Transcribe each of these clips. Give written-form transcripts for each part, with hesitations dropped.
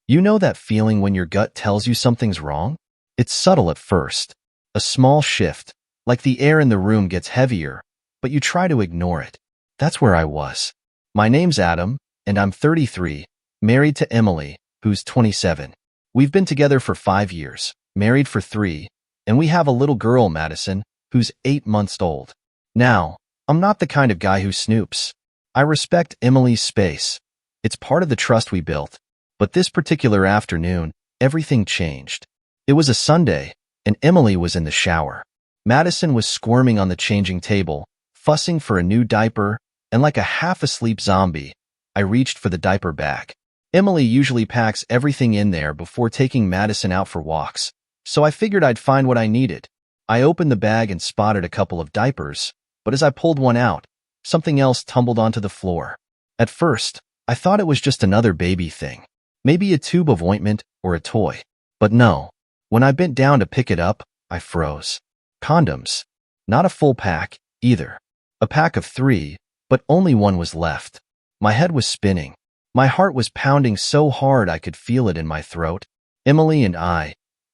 You know that feeling when your gut tells you something's wrong? It's subtle at first. A small shift, like the air in the room gets heavier, but you try to ignore it. That's where I was. My name's Adam, and I'm 33, married to Emily, who's 27. We've been together for 5 years, married for 3, and we have a little girl, Madison, who's 8 months old. Now, I'm not the kind of guy who snoops. I respect Emily's space. It's part of the trust we built. But this particular afternoon, everything changed. It was a Sunday, and Emily was in the shower. Madison was squirming on the changing table, fussing for a new diaper, and like a half-asleep zombie, I reached for the diaper bag. Emily usually packs everything in there before taking Madison out for walks, so I figured I'd find what I needed. I opened the bag and spotted a couple of diapers, but as I pulled one out, something else tumbled onto the floor. At first, I thought it was just another baby thing. Maybe a tube of ointment or a toy. But no. When I bent down to pick it up, I froze. Condoms. Not a full pack, either. A pack of 3, but only one was left. My head was spinning. My heart was pounding so hard I could feel it in my throat. Emily and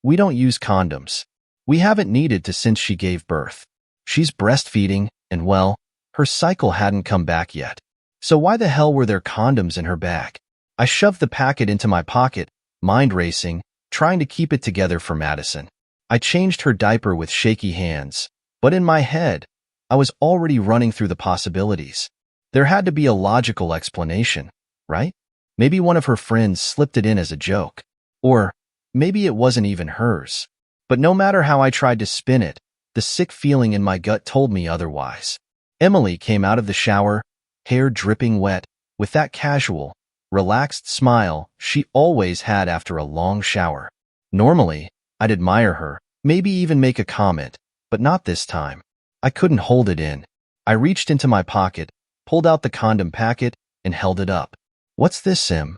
we don't use condoms. We haven't needed to since she gave birth. She's breastfeeding, and well, her cycle hadn't come back yet. So why the hell were there condoms in her bag? I shoved the packet into my pocket, mind racing, trying to keep it together for Madison. I changed her diaper with shaky hands, but in my head, I was already running through the possibilities. There had to be a logical explanation, right? Maybe one of her friends slipped it in as a joke. Or maybe it wasn't even hers. But no matter how I tried to spin it, the sick feeling in my gut told me otherwise. Emily came out of the shower, hair dripping wet, with that casual, relaxed smile she always had after a long shower. Normally, I'd admire her, maybe even make a comment, but not this time. I couldn't hold it in. I reached into my pocket, pulled out the condom packet, and held it up. "What's this, Em?"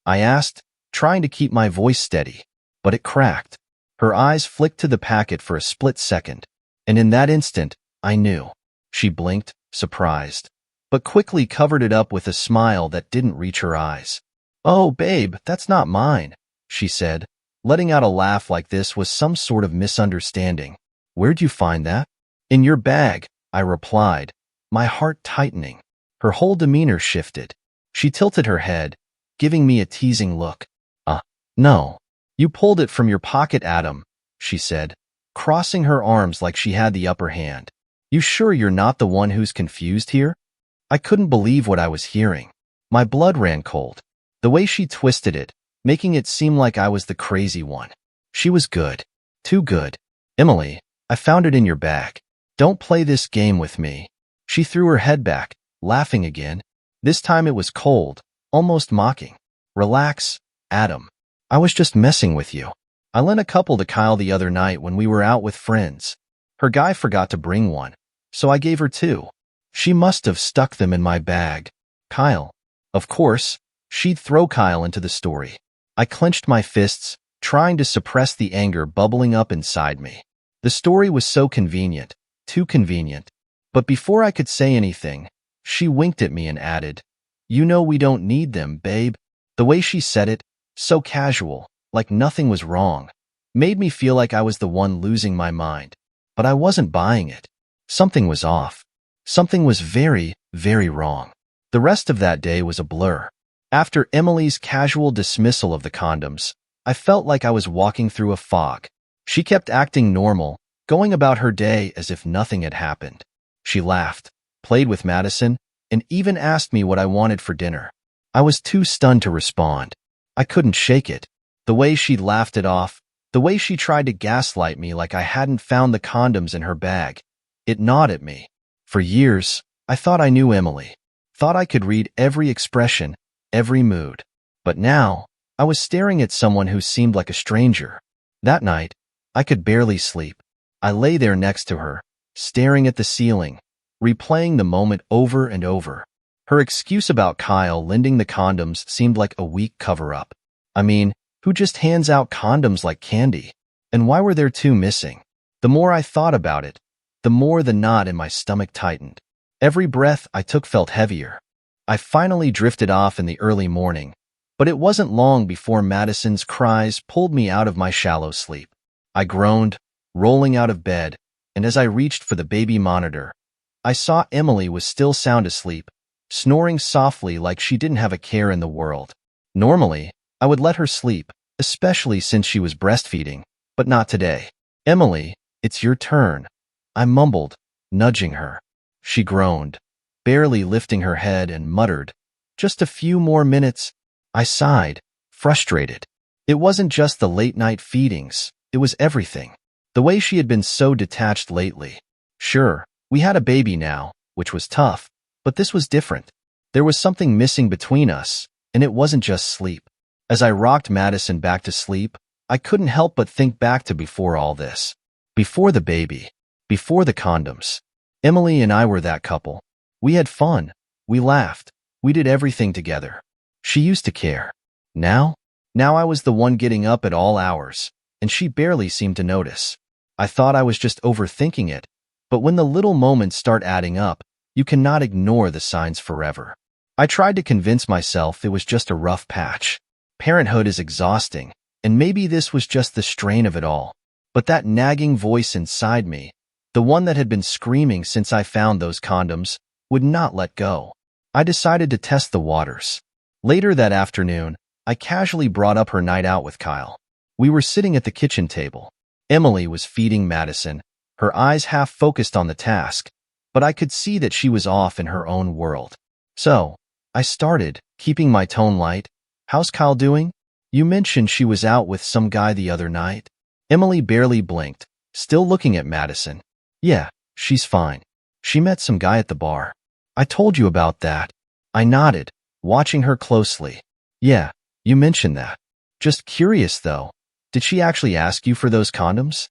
I asked, trying to keep my voice steady, but it cracked. Her eyes flicked to the packet for a split second, and in that instant, I knew. She blinked, surprised, but quickly covered it up with a smile that didn't reach her eyes. "Oh, babe, that's not mine," she said, letting out a laugh like this was some sort of misunderstanding. "Where'd you find that?" "In your bag," I replied, my heart tightening. Her whole demeanor shifted. She tilted her head, giving me a teasing look. No. "You pulled it from your pocket, Adam," she said, crossing her arms like she had the upper hand. "You sure you're not the one who's confused here?" I couldn't believe what I was hearing. My blood ran cold. The way she twisted it, making it seem like I was the crazy one. She was good. Too good. "Emily, I found it in your bag. Don't play this game with me." She threw her head back, laughing again. This time it was cold, almost mocking. "Relax, Adam. I was just messing with you. I lent a couple to Kyle the other night when we were out with friends. Her guy forgot to bring one, so I gave her 2. She must have stuck them in my bag." "Kyle." Of course, she'd throw Kyle into the story. I clenched my fists, trying to suppress the anger bubbling up inside me. The story was so convenient, too convenient. But before I could say anything, she winked at me and added, "You know we don't need them, babe." The way she said it, so casual, like nothing was wrong, made me feel like I was the one losing my mind. But I wasn't buying it. Something was off. Something was very, very wrong. The rest of that day was a blur. After Emily's casual dismissal of the condoms, I felt like I was walking through a fog. She kept acting normal, going about her day as if nothing had happened. She laughed, played with Madison, and even asked me what I wanted for dinner. I was too stunned to respond. I couldn't shake it. The way she laughed it off, the way she tried to gaslight me like I hadn't found the condoms in her bag, it gnawed at me. For years, I thought I knew Emily, thought I could read every expression, every mood. But now, I was staring at someone who seemed like a stranger. That night, I could barely sleep. I lay there next to her, staring at the ceiling, replaying the moment over and over. Her excuse about Kyle lending the condoms seemed like a weak cover-up. I mean, who just hands out condoms like candy? And why were there 2 missing? The more I thought about it, the more the knot in my stomach tightened. Every breath I took felt heavier. I finally drifted off in the early morning, But it wasn't long before Madison's cries pulled me out of my shallow sleep. I groaned, rolling out of bed, and as I reached for the baby monitor, I saw Emily was still sound asleep, snoring softly like she didn't have a care in the world. Normally, I would let her sleep, especially since she was breastfeeding, but not today. "Emily, it's your turn," I mumbled, nudging her. She groaned, barely lifting her head, and muttered, "Just a few more minutes." I sighed, frustrated. It wasn't just the late-night feedings, it was everything. The way she had been so detached lately. Sure, we had a baby now, which was tough, but this was different. There was something missing between us, and it wasn't just sleep. As I rocked Madison back to sleep, I couldn't help but think back to before all this. Before the baby. Before the condoms. Emily and I were that couple. We had fun. We laughed. We did everything together. She used to care. Now I was the one getting up at all hours, and she barely seemed to notice. I thought I was just overthinking it, but when the little moments start adding up, you cannot ignore the signs forever. I tried to convince myself it was just a rough patch. Parenthood is exhausting, and maybe this was just the strain of it all. But that nagging voice inside me, the one that had been screaming since I found those condoms, would not let go. I decided to test the waters. Later that afternoon, I casually brought up her night out with Kyle. We were sitting at the kitchen table. Emily was feeding Madison, her eyes half focused on the task, but I could see that she was off in her own world. So, I started, keeping my tone light. "How's Kyle doing? You mentioned she was out with some guy the other night." Emily barely blinked, still looking at Madison. "Yeah, she's fine. She met some guy at the bar. I told you about that." I nodded, watching her closely. "Yeah, you mentioned that. Just curious though, did she actually ask you for those condoms?"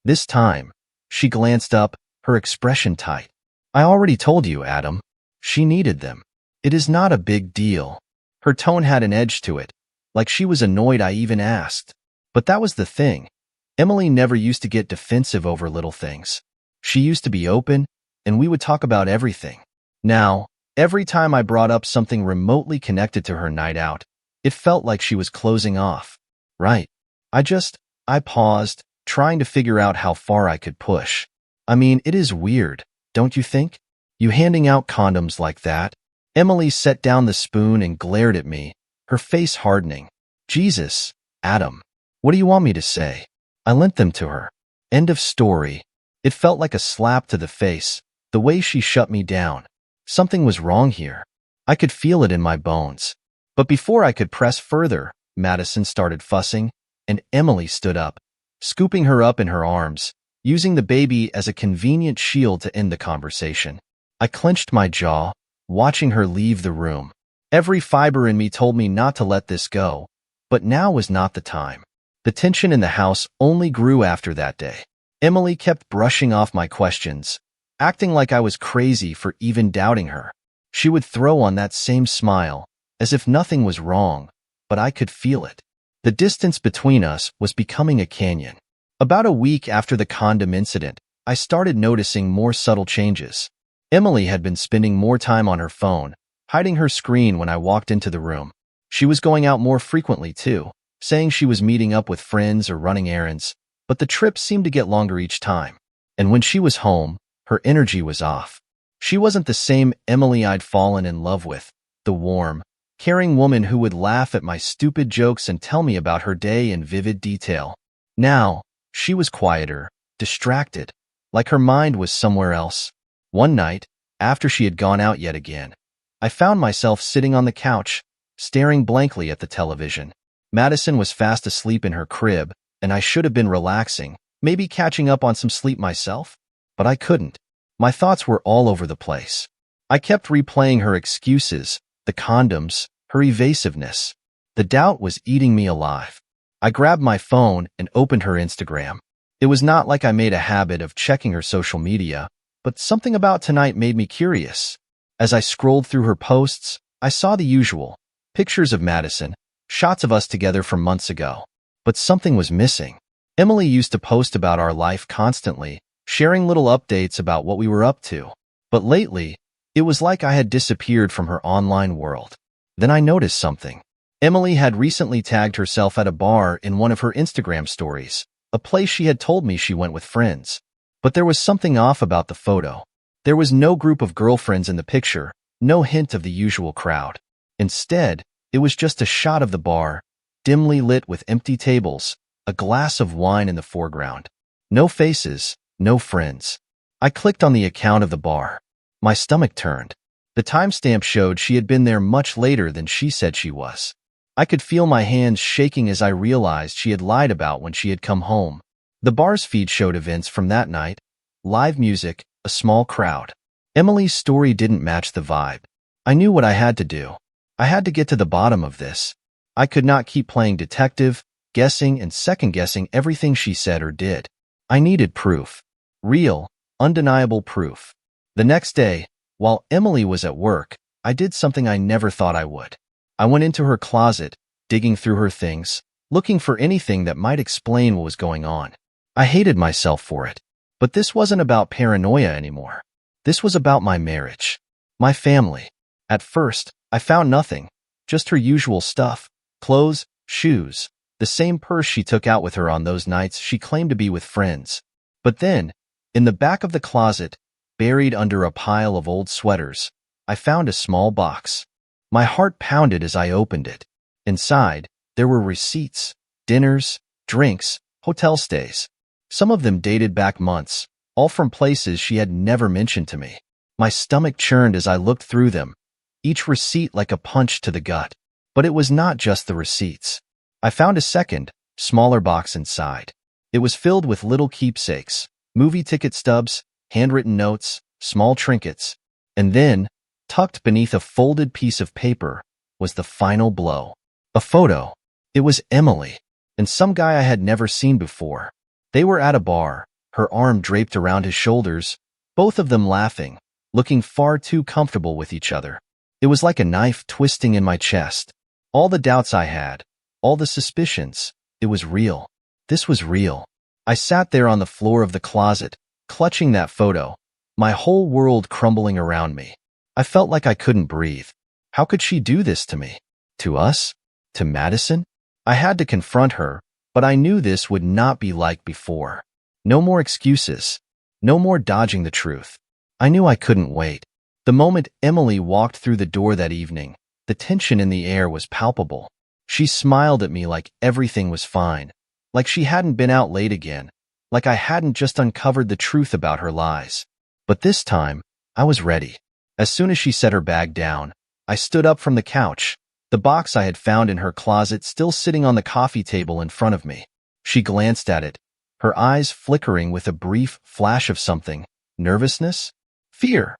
This time, she glanced up, her expression tight. "I already told you, Adam. She needed them. It is not a big deal." Her tone had an edge to it, like she was annoyed I even asked. But that was the thing. Emily never used to get defensive over little things. She used to be open, and we would talk about everything. Now, every time I brought up something remotely connected to her night out, it felt like she was closing off. Right. I paused, trying to figure out how far I could push. I mean, it is weird, don't you think? You handing out condoms like that? Emily set down the spoon and glared at me, her face hardening. "Jesus, Adam, what do you want me to say?" I lent them to her. End of story. It felt like a slap to the face, the way she shut me down. Something was wrong here. I could feel it in my bones. But before I could press further, Madison started fussing, and Emily stood up, scooping her up in her arms, using the baby as a convenient shield to end the conversation. I clenched my jaw, watching her leave the room. Every fiber in me told me not to let this go, but now was not the time. The tension in the house only grew after that day. Emily kept brushing off my questions, acting like I was crazy for even doubting her. She would throw on that same smile, as if nothing was wrong, but I could feel it. The distance between us was becoming a canyon. About a week after the condom incident, I started noticing more subtle changes. Emily had been spending more time on her phone, hiding her screen when I walked into the room. She was going out more frequently, too, saying she was meeting up with friends or running errands, but the trips seemed to get longer each time. And when she was home, her energy was off. She wasn't the same Emily I'd fallen in love with, the warm, caring woman who would laugh at my stupid jokes and tell me about her day in vivid detail. Now, she was quieter, distracted, like her mind was somewhere else. One night, after she had gone out yet again, I found myself sitting on the couch, staring blankly at the television. Madison was fast asleep in her crib, and I should have been relaxing, maybe catching up on some sleep myself. But I couldn't. My thoughts were all over the place. I kept replaying her excuses, the condoms, her evasiveness. The doubt was eating me alive. I grabbed my phone and opened her Instagram. It was not like I made a habit of checking her social media, but something about tonight made me curious. As I scrolled through her posts, I saw the usual. Pictures of Madison, shots of us together from months ago. But something was missing. Emily used to post about our life constantly, sharing little updates about what we were up to. But lately, it was like I had disappeared from her online world. Then I noticed something. Emily had recently tagged herself at a bar in one of her Instagram stories, a place she had told me she went with friends. But there was something off about the photo. There was no group of girlfriends in the picture, no hint of the usual crowd. Instead, it was just a shot of the bar, dimly lit with empty tables, a glass of wine in the foreground. No faces, no friends. I clicked on the account of the bar. My stomach turned. The timestamp showed she had been there much later than she said she was. I could feel my hands shaking as I realized she had lied about when she had come home. The bar's feed showed events from that night: live music, a small crowd. Emily's story didn't match the vibe. I knew what I had to do. I had to get to the bottom of this. I could not keep playing detective, guessing and second-guessing everything she said or did. I needed proof. Real, undeniable proof. The next day, while Emily was at work, I did something I never thought I would. I went into her closet, digging through her things, looking for anything that might explain what was going on. I hated myself for it. But this wasn't about paranoia anymore. This was about my marriage. My family. At first, I found nothing. Just her usual stuff. Clothes, shoes. The same purse she took out with her on those nights she claimed to be with friends. But then, in the back of the closet, buried under a pile of old sweaters, I found a small box. My heart pounded as I opened it. Inside, there were receipts, dinners, drinks, hotel stays. Some of them dated back months, all from places she had never mentioned to me. My stomach churned as I looked through them, each receipt like a punch to the gut. But it was not just the receipts. I found a second, smaller box inside. It was filled with little keepsakes, movie ticket stubs, handwritten notes, small trinkets. And then, tucked beneath a folded piece of paper, was the final blow. A photo. It was Emily, and some guy I had never seen before. They were at a bar, her arm draped around his shoulders, both of them laughing, looking far too comfortable with each other. It was like a knife twisting in my chest. All the doubts I had, all the suspicions, it was real. This was real. I sat there on the floor of the closet, clutching that photo, my whole world crumbling around me. I felt like I couldn't breathe. How could she do this to me? To us? To Madison? I had to confront her, but I knew this would not be like before. No more excuses. No more dodging the truth. I knew I couldn't wait. The moment Emily walked through the door that evening, the tension in the air was palpable. She smiled at me like everything was fine, like she hadn't been out late again, like I hadn't just uncovered the truth about her lies. But this time, I was ready. As soon as she set her bag down, I stood up from the couch, the box I had found in her closet still sitting on the coffee table in front of me. She glanced at it, her eyes flickering with a brief flash of something: nervousness? Fear?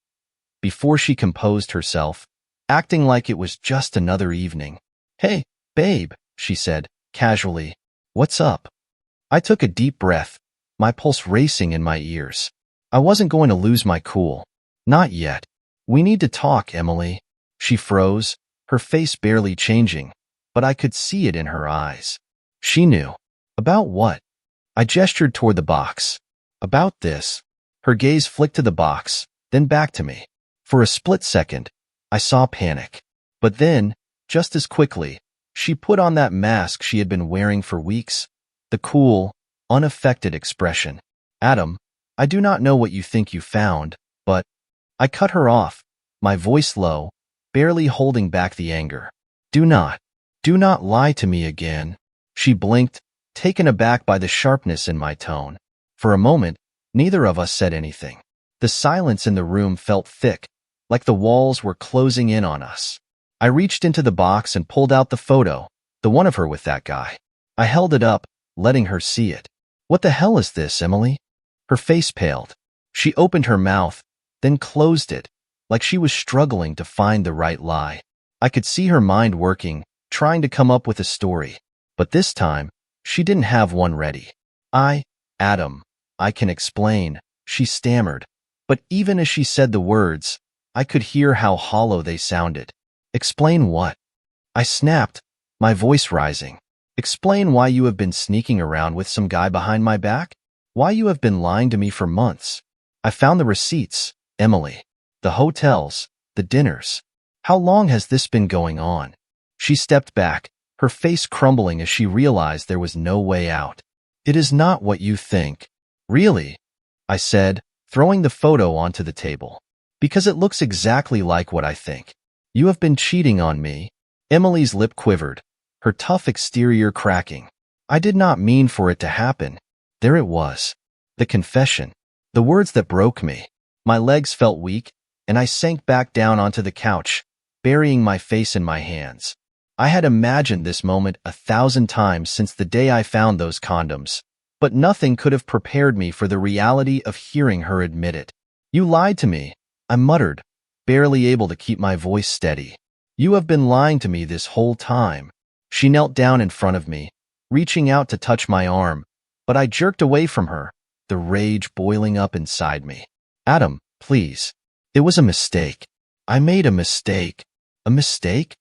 Before she composed herself, acting like it was just another evening. "Hey, babe," she said, casually. "What's up?" I took a deep breath, my pulse racing in my ears. I wasn't going to lose my cool. Not yet. "We need to talk, Emily." She froze, her face barely changing, but I could see it in her eyes. She knew. About what? I gestured toward the box. "About this." Her gaze flicked to the box, then back to me. For a split second, I saw panic. But then, just as quickly, she put on that mask she had been wearing for weeks, the cool, unaffected expression. "Adam, I do not know what you think you found, but—" I cut her off, my voice low, barely holding back the anger. Do not lie to me again." She blinked, taken aback by the sharpness in my tone. For a moment, neither of us said anything. The silence in the room felt thick, like the walls were closing in on us. I reached into the box and pulled out the photo, the one of her with that guy. I held it up, letting her see it. "What the hell is this, Emily?" Her face paled. She opened her mouth, then closed it, like she was struggling to find the right lie. I could see her mind working, trying to come up with a story. But this time, she didn't have one ready. Adam, I can explain," she stammered. But even as she said the words, I could hear how hollow they sounded. "Explain what?" I snapped, my voice rising. "Explain why you have been sneaking around with some guy behind my back? Why you have been lying to me for months? I found the receipts, Emily. The hotels, the dinners. How long has this been going on?" She stepped back, her face crumbling as she realized there was no way out. It is not what you think. Really? I said, throwing the photo onto the table. Because it looks exactly like what I think. You have been cheating on me. Emily's lip quivered, her tough exterior cracking. I did not mean for it to happen. There it was. The confession. The words that broke me. My legs felt weak, and I sank back down onto the couch, burying my face in my hands. I had imagined this moment 1,000 times since the day I found those condoms, but nothing could have prepared me for the reality of hearing her admit it. You lied to me, I muttered, barely able to keep my voice steady. You have been lying to me this whole time. She knelt down in front of me, reaching out to touch my arm, but I jerked away from her, the rage boiling up inside me. Adam, please. It was a mistake. I made a mistake. A mistake?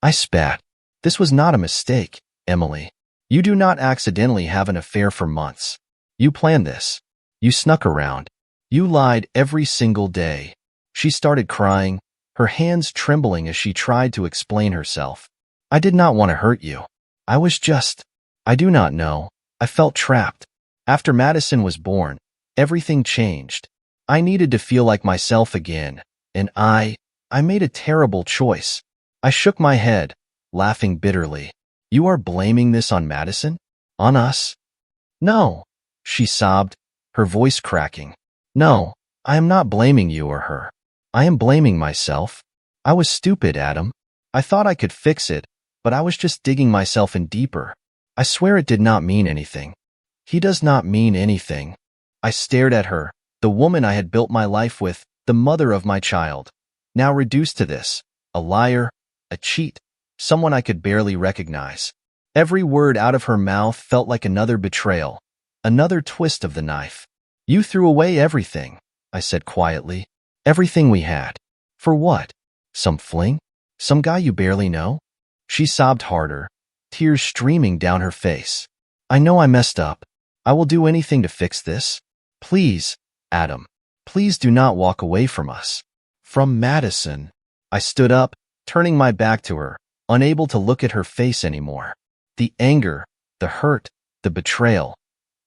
I spat. This was not a mistake, Emily. You do not accidentally have an affair for months. You planned this. You snuck around. You lied every single day. She started crying, her hands trembling as she tried to explain herself. I did not want to hurt you. I do not know. I felt trapped. After Madison was born, everything changed. I needed to feel like myself again, and I made a terrible choice. I shook my head, laughing bitterly. You are blaming this on Madison? On us? No, she sobbed, her voice cracking. No, I am not blaming you or her. I am blaming myself. I was stupid, Adam. I thought I could fix it, but I was just digging myself in deeper. I swear it did not mean anything. He does not mean anything. I stared at her, the woman I had built my life with, the mother of my child. Now reduced to this, a liar, a cheat, someone I could barely recognize. Every word out of her mouth felt like another betrayal, another twist of the knife. You threw away everything, I said quietly. Everything we had. For what? Some fling? Some guy you barely know? She sobbed harder, tears streaming down her face. I know I messed up. I will do anything to fix this. Please, Adam. Please do not walk away from us. From Madison. I stood up, turning my back to her, unable to look at her face anymore. The anger, the hurt, the betrayal.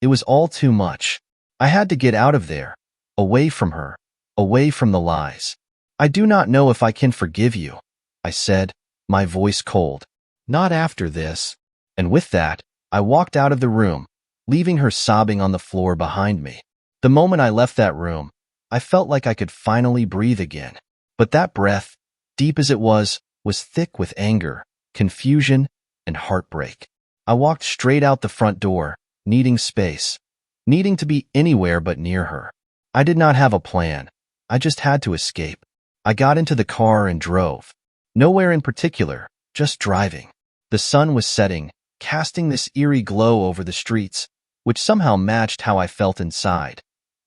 It was all too much. I had to get out of there, away from her, away from the lies. I do not know if I can forgive you, I said, my voice cold. Not after this. And with that, I walked out of the room, leaving her sobbing on the floor behind me. The moment I left that room, I felt like I could finally breathe again. But that breath, deep as it was thick with anger, confusion, and heartbreak. I walked straight out the front door, needing space, needing to be anywhere but near her. I did not have a plan. I just had to escape. I got into the car and drove. Nowhere in particular, just driving. The sun was setting, casting this eerie glow over the streets, which somehow matched how I felt inside.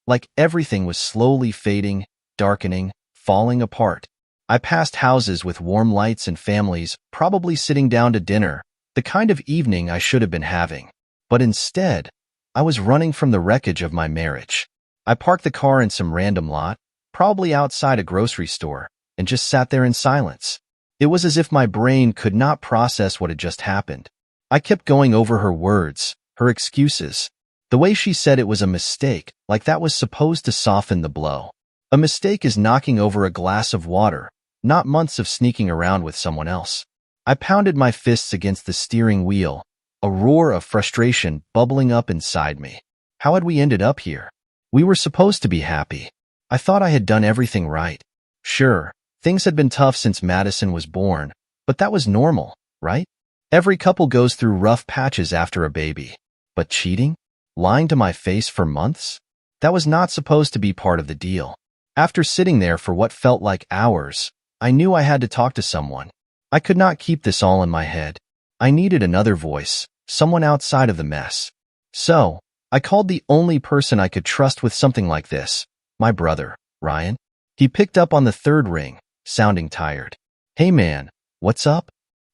Like everything was slowly fading, darkening, falling apart. I passed houses with warm lights and families, probably sitting down to dinner, the kind of evening I should have been having. But instead, I was running from the wreckage of my marriage. I parked the car in some random lot, probably outside a grocery store, and just sat there in silence. It was as if my brain could not process what had just happened. I kept going over her words, her excuses. The way she said it was a mistake, like that was supposed to soften the blow. A mistake is knocking over a glass of water, not months of sneaking around with someone else. I pounded my fists against the steering wheel, a roar of frustration bubbling up inside me. How had we ended up here? We were supposed to be happy. I thought I had done everything right. Sure, things had been tough since Madison was born, but that was normal, right? Every couple goes through rough patches after a baby. But cheating? Lying to my face for months? That was not supposed to be part of the deal. After sitting there for what felt like hours, I knew I had to talk to someone. I could not keep this all in my head. I needed another voice, someone outside of the mess. So, I called the only person I could trust with something like this, my brother, Ryan. He picked up on the third ring, sounding tired. Hey man, what's up?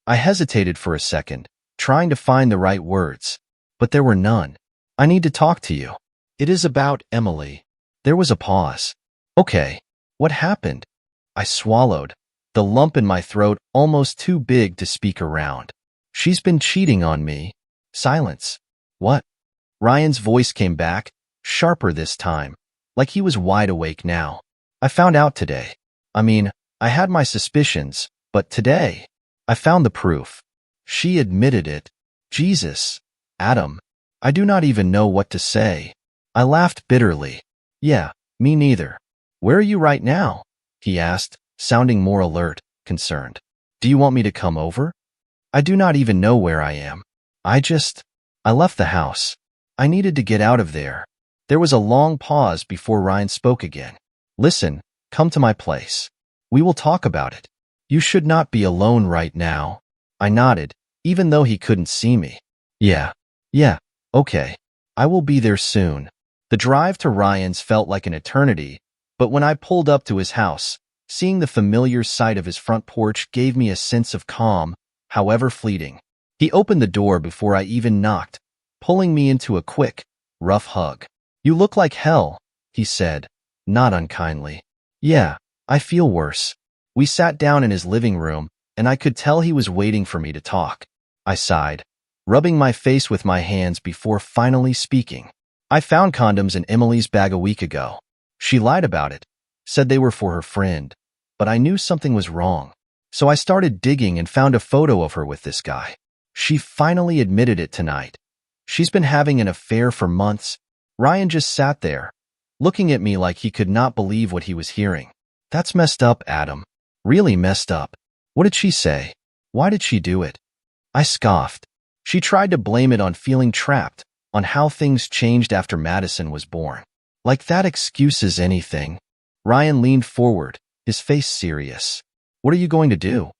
I hesitated for a second, trying to find the right words, but there were none. I need to talk to you. It is about Emily. There was a pause. Okay, what happened? I swallowed, the lump in my throat almost too big to speak around. She's been cheating on me. Silence. What? Ryan's voice came back, sharper this time, like he was wide awake now. I found out today. I mean, I had my suspicions, but today, I found the proof. She admitted it. Jesus, Adam, I do not even know what to say. I laughed bitterly. Yeah, me neither. Where are you right now? He asked, sounding more alert, concerned. Do you want me to come over? I do not even know where I am. I left the house. I needed to get out of there. There was a long pause before Ryan spoke again. Listen, come to my place. We will talk about it. You should not be alone right now. I nodded, even though he couldn't see me. Yeah, okay. I will be there soon. The drive to Ryan's felt like an eternity, but when I pulled up to his house, seeing the familiar sight of his front porch gave me a sense of calm, however fleeting. He opened the door before I even knocked, pulling me into a quick, rough hug. You look like hell, he said, not unkindly. Yeah, I feel worse. We sat down in his living room, and I could tell he was waiting for me to talk. I sighed, rubbing my face with my hands before finally speaking. I found condoms in Emily's bag a week ago. She lied about it, said they were for her friend, but I knew something was wrong. So I started digging and found a photo of her with this guy. She finally admitted it tonight. She's been having an affair for months. Ryan just sat there, looking at me like he could not believe what he was hearing. That's messed up, Adam. Really messed up. What did she say? Why did she do it? I scoffed. She tried to blame it on feeling trapped, on how things changed after Madison was born. Like that excuses anything. Ryan leaned forward, his face serious. What are you going to do?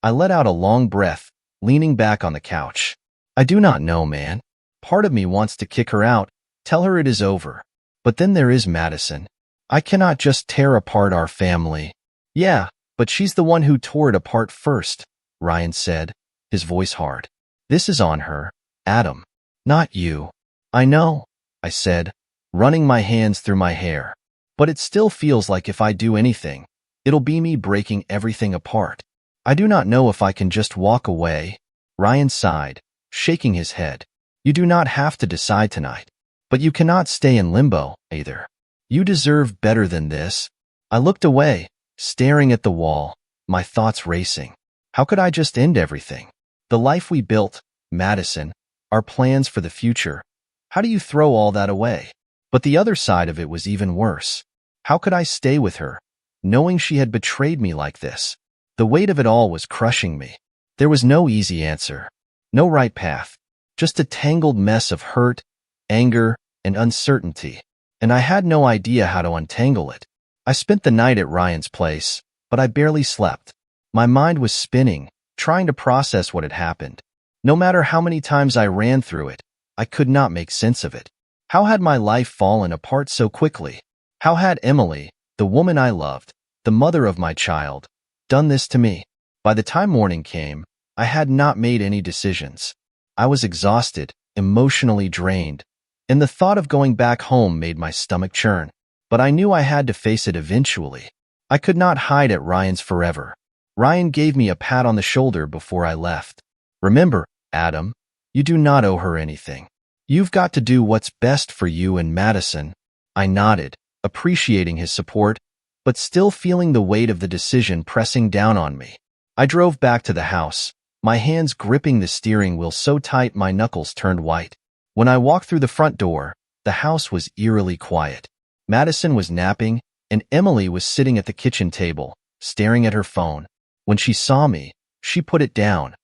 I let out a long breath, leaning back on the couch. I do not know, man. Part of me wants to kick her out, tell her it is over. But then there is Madison. I cannot just tear apart our family. Yeah, but she's the one who tore it apart first, Ryan said, his voice hard. This is on her, Adam, not you. I know, I said, running my hands through my hair. But it still feels like if I do anything, it'll be me breaking everything apart. I do not know if I can just walk away. Ryan sighed, shaking his head. You do not have to decide tonight. But you cannot stay in limbo, either. You deserve better than this. I looked away, staring at the wall, my thoughts racing. How could I just end everything? The life we built, Madison, our plans for the future. How do you throw all that away? But the other side of it was even worse. How could I stay with her, knowing she had betrayed me like this? The weight of it all was crushing me. There was no easy answer, no right path, just a tangled mess of hurt, anger, and uncertainty. And I had no idea how to untangle it. I spent the night at Ryan's place, but I barely slept. My mind was spinning, trying to process what had happened. No matter how many times I ran through it, I could not make sense of it. How had my life fallen apart so quickly? How had Emily, the woman I loved, the mother of my child, done this to me? By the time morning came, I had not made any decisions. I was exhausted, emotionally drained, and the thought of going back home made my stomach churn. But I knew I had to face it eventually. I could not hide at Ryan's forever. Ryan gave me a pat on the shoulder before I left. Remember, Adam, you do not owe her anything. You've got to do what's best for you and Madison. I nodded, appreciating his support, but still feeling the weight of the decision pressing down on me. I drove back to the house, my hands gripping the steering wheel so tight my knuckles turned white. When I walked through the front door, the house was eerily quiet. Madison was napping, and Emily was sitting at the kitchen table, staring at her phone. When she saw me, she put it down,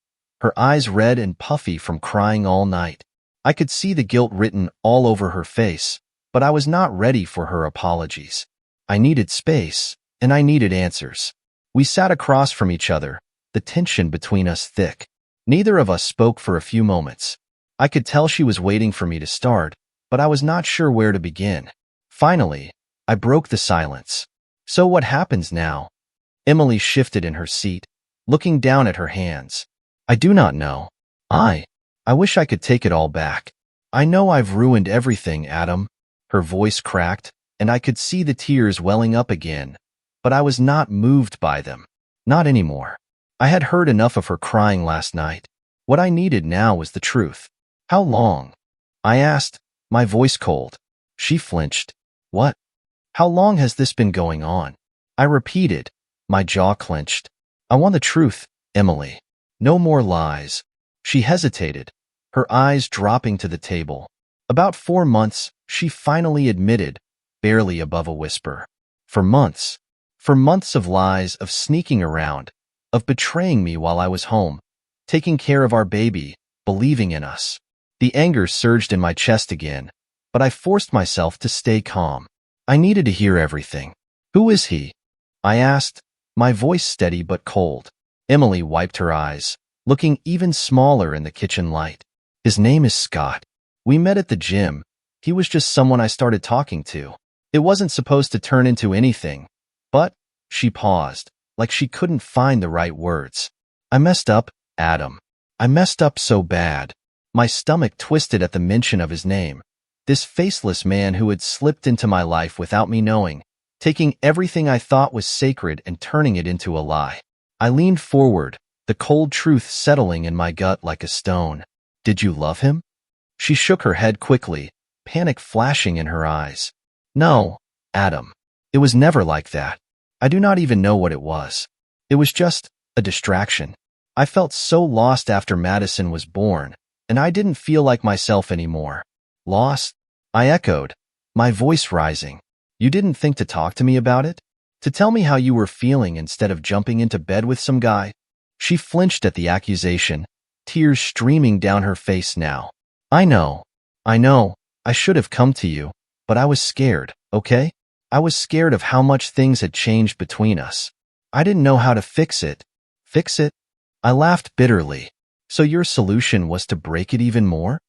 her eyes red and puffy from crying all night. I could see the guilt written all over her face, but I was not ready for her apologies. I needed space, and I needed answers. We sat across from each other, the tension between us thick. Neither of us spoke for a few moments. I could tell she was waiting for me to start, but I was not sure where to begin. Finally, I broke the silence. So what happens now? Emily shifted in her seat, looking down at her hands. I do not know. I wish I could take it all back. I know I've ruined everything, Adam. Her voice cracked, and I could see the tears welling up again, but I was not moved by them. Not anymore. I had heard enough of her crying last night. What I needed now was the truth. How long? I asked, my voice cold. She flinched. What? How long has this been going on? I repeated, my jaw clenched. I want the truth, Emily. No more lies. She hesitated, her eyes dropping to the table. About 4 months, she finally admitted, barely above a whisper. For months. For months of lies, of sneaking around, of betraying me while I was home, taking care of our baby, believing in us. The anger surged in my chest again, but I forced myself to stay calm. I needed to hear everything. Who is he? I asked, my voice steady but cold. Emily wiped her eyes, looking even smaller in the kitchen light. His name is Scott. We met at the gym. He was just someone I started talking to. It wasn't supposed to turn into anything. But, she paused, like she couldn't find the right words. I messed up, Adam. I messed up so bad. My stomach twisted at the mention of his name. This faceless man who had slipped into my life without me knowing, taking everything I thought was sacred and turning it into a lie. I leaned forward, the cold truth settling in my gut like a stone. Did you love him? She shook her head quickly, panic flashing in her eyes. No, Adam. It was never like that. I do not even know what it was. It was just a distraction. I felt so lost after Madison was born, and I didn't feel like myself anymore. Lost? I echoed, my voice rising. You didn't think to talk to me about it? To tell me how you were feeling instead of jumping into bed with some guy? She flinched at the accusation, tears streaming down her face now. I know, I should have come to you, but I was scared, okay? I was scared of how much things had changed between us. I didn't know how to fix it. Fix it? I laughed bitterly. So your solution was to break it even more?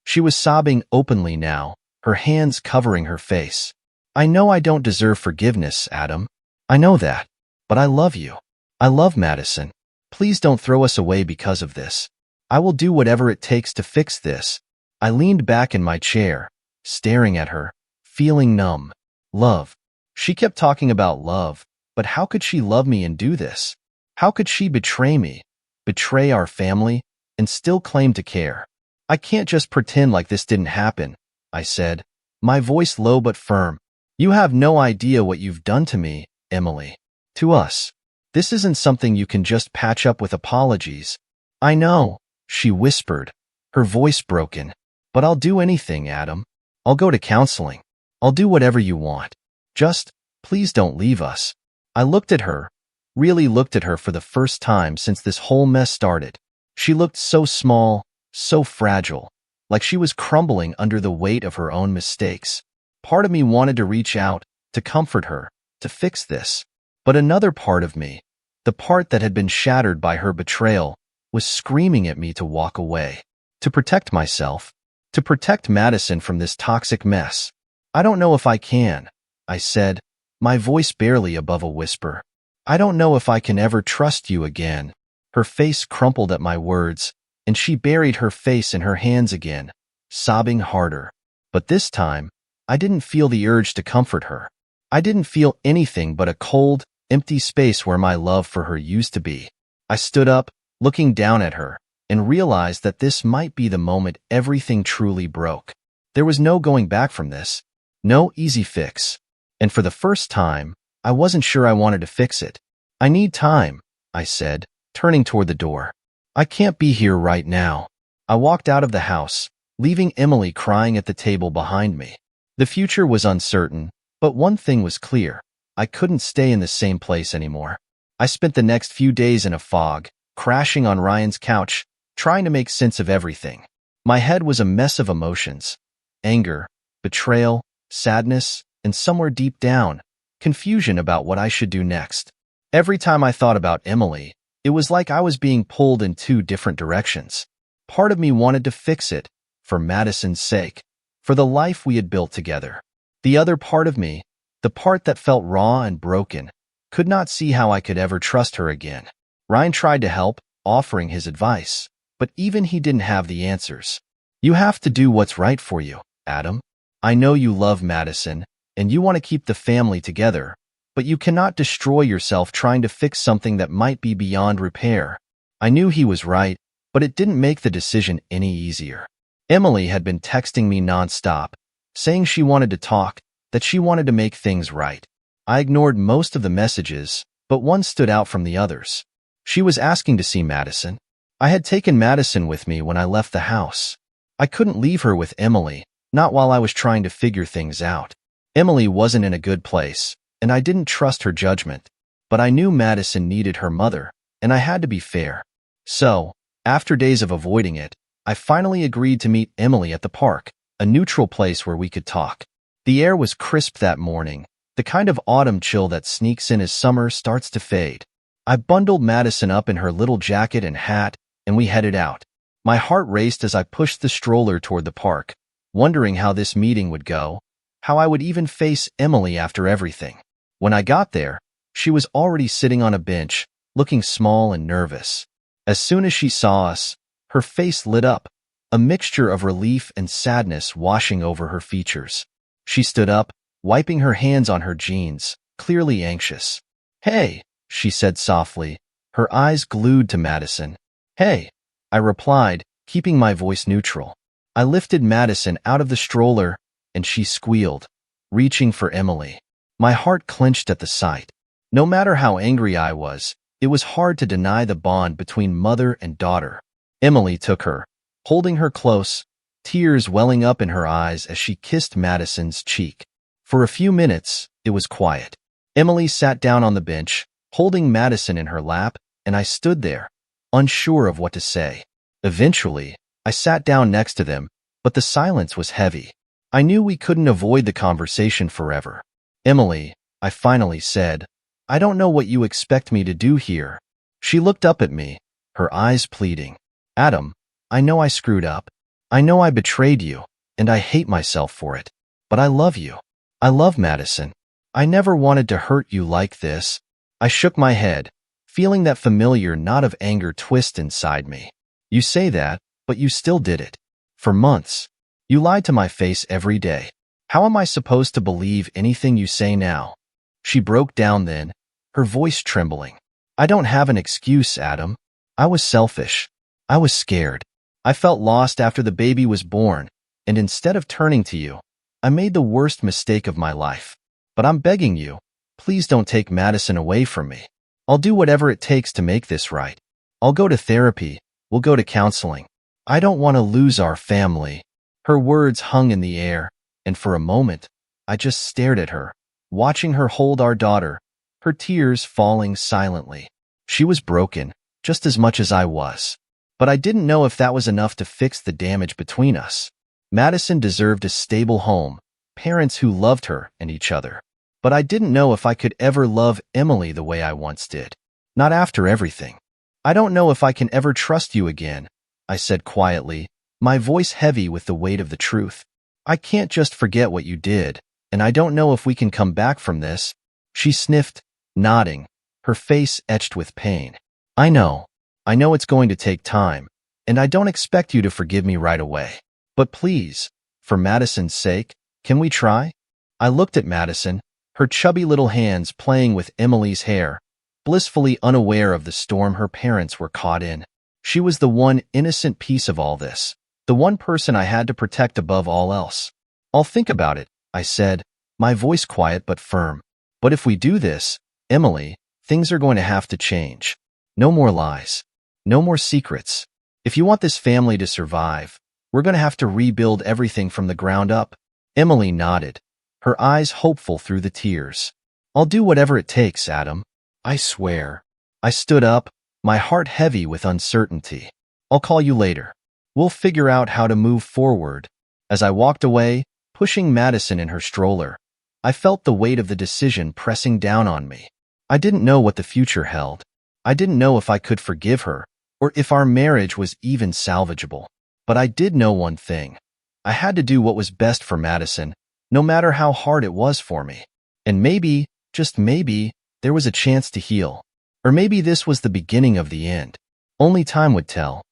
She was sobbing openly now, her hands covering her face. I know I don't deserve forgiveness, Adam. I know that. But I love you. I love Madison. Please don't throw us away because of this. I will do whatever it takes to fix this. I leaned back in my chair, staring at her, feeling numb. Love. She kept talking about love, but how could she love me and do this? How could she betray me, betray our family, and still claim to care? I can't just pretend like this didn't happen, I said, my voice low but firm. You have no idea what you've done to me, Emily. To us. This isn't something you can just patch up with apologies. I know, she whispered, her voice broken. But I'll do anything, Adam. I'll go to counseling. I'll do whatever you want. Just, please don't leave us. I looked at her, really looked at her for the first time since this whole mess started. She looked so small, so fragile, like she was crumbling under the weight of her own mistakes. Part of me wanted to reach out, to comfort her, to fix this. But another part of me, the part that had been shattered by her betrayal, was screaming at me to walk away, to protect myself, to protect Madison from this toxic mess. I don't know if I can, I said, my voice barely above a whisper. I don't know if I can ever trust you again. Her face crumpled at my words, and she buried her face in her hands again, sobbing harder. But this time, I didn't feel the urge to comfort her. I didn't feel anything but a cold, empty space where my love for her used to be. I stood up, looking down at her, and realized that this might be the moment everything truly broke. There was no going back from this. No easy fix. And for the first time, I wasn't sure I wanted to fix it. I need time, I said, turning toward the door. I can't be here right now. I walked out of the house, leaving Emily crying at the table behind me. The future was uncertain, but one thing was clear. I couldn't stay in the same place anymore. I spent the next few days in a fog, crashing on Ryan's couch, trying to make sense of everything. My head was a mess of emotions. Anger, betrayal, sadness, and somewhere deep down, confusion about what I should do next. Every time I thought about Emily, it was like I was being pulled in two different directions. Part of me wanted to fix it, for Madison's sake, for the life we had built together. The other part of me, the part that felt raw and broken, could not see how I could ever trust her again. Ryan tried to help, offering his advice, but even he didn't have the answers. You have to do what's right for you, Adam. I know you love Madison, and you want to keep the family together, but you cannot destroy yourself trying to fix something that might be beyond repair. I knew he was right, but it didn't make the decision any easier. Emily had been texting me nonstop, saying she wanted to talk, that she wanted to make things right. I ignored most of the messages, but one stood out from the others. She was asking to see Madison. I had taken Madison with me when I left the house. I couldn't leave her with Emily, not while I was trying to figure things out. Emily wasn't in a good place, and I didn't trust her judgment. But I knew Madison needed her mother, and I had to be fair. So, after days of avoiding it, I finally agreed to meet Emily at the park, a neutral place where we could talk. The air was crisp that morning, the kind of autumn chill that sneaks in as summer starts to fade. I bundled Madison up in her little jacket and hat, and we headed out. My heart raced as I pushed the stroller toward the park, wondering how this meeting would go, how I would even face Emily after everything. When I got there, she was already sitting on a bench, looking small and nervous. As soon as she saw us, her face lit up, a mixture of relief and sadness washing over her features. She stood up, wiping her hands on her jeans, clearly anxious. "Hey," she said softly, her eyes glued to Madison. "Hey," I replied, keeping my voice neutral. I lifted Madison out of the stroller, and she squealed, reaching for Emily. My heart clenched at the sight. No matter how angry I was, it was hard to deny the bond between mother and daughter. Emily took her, holding her close, tears welling up in her eyes as she kissed Madison's cheek. For a few minutes, it was quiet. Emily sat down on the bench, holding Madison in her lap, and I stood there, unsure of what to say. Eventually, I sat down next to them, but the silence was heavy. I knew we couldn't avoid the conversation forever. "Emily," I finally said, "I don't know what you expect me to do here." She looked up at me, her eyes pleading. "Adam, I know I screwed up. I know I betrayed you, and I hate myself for it. But I love you. I love Madison. I never wanted to hurt you like this." I shook my head, feeling that familiar knot of anger twist inside me. "You say that, but you still did it. For months. You lied to my face every day. How am I supposed to believe anything you say now?" She broke down then, her voice trembling. "I don't have an excuse, Adam. I was selfish. I was scared. I felt lost after the baby was born, and instead of turning to you, I made the worst mistake of my life. But I'm begging you, please don't take Madison away from me. I'll do whatever it takes to make this right. I'll go to therapy. We'll go to counseling. I don't want to lose our family." Her words hung in the air, and for a moment, I just stared at her, watching her hold our daughter, her tears falling silently. She was broken, just as much as I was. But I didn't know if that was enough to fix the damage between us. Madison deserved a stable home, parents who loved her and each other. But I didn't know if I could ever love Emily the way I once did. Not after everything. "I don't know if I can ever trust you again," I said quietly, my voice heavy with the weight of the truth. "I can't just forget what you did, and I don't know if we can come back from this." She sniffed, nodding, her face etched with pain. I know it's going to take time, and I don't expect you to forgive me right away. But please, for Madison's sake, can we try?" I looked at Madison, her chubby little hands playing with Emily's hair, blissfully unaware of the storm her parents were caught in. She was the one innocent piece of all this, the one person I had to protect above all else. "I'll think about it," I said, my voice quiet but firm. "But if we do this, Emily, things are going to have to change. No more lies. No more secrets. If you want this family to survive, we're going to have to rebuild everything from the ground up." Emily nodded, her eyes hopeful through the tears. "I'll do whatever it takes, Adam. I swear." I stood up, my heart heavy with uncertainty. "I'll call you later. We'll figure out how to move forward." As I walked away, pushing Madison in her stroller, I felt the weight of the decision pressing down on me. I didn't know what the future held. I didn't know if I could forgive her, or if our marriage was even salvageable. But I did know one thing. I had to do what was best for Madison, no matter how hard it was for me. And maybe, just maybe, there was a chance to heal. Or maybe this was the beginning of the end. Only time would tell.